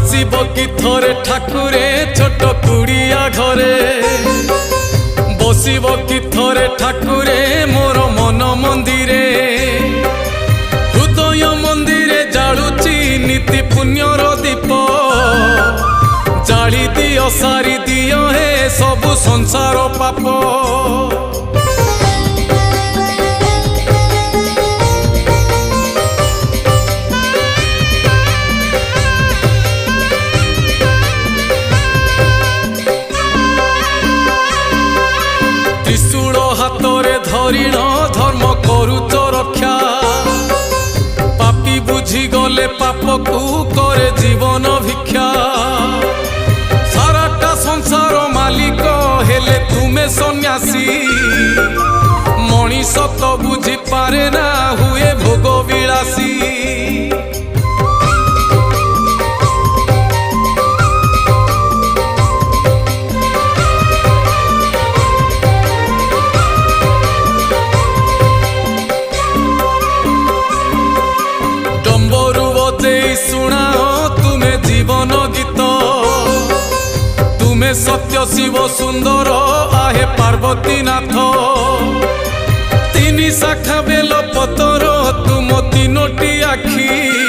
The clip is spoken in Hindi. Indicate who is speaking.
Speaker 1: आसीब कि थरे ठाकुरे छोट कुड़िया घरे बसिब कि थरे ठाकुरे मोर मन मंदिरे हृदय मंदिरे जालुची नीति पुण्यर दीप जाली दियो सारी दियो हे सबु संसार पाप त्रिशूल हाथरे धरिण धर्म करुच रक्षा पापी बुझी गले पाप को करे जीवन भिक्षा साराटा संसार मालिक हेले तुमे सन्यासी मनीष तो बुझी पारे ना हुए भोग विलासी शुणाओ तुम्हें जीवन गीत तुम्हें सत्य शिव सुंदर आहे पार्वती नाथ तीन शाखा बेल पतर तुम तीनोटी आखी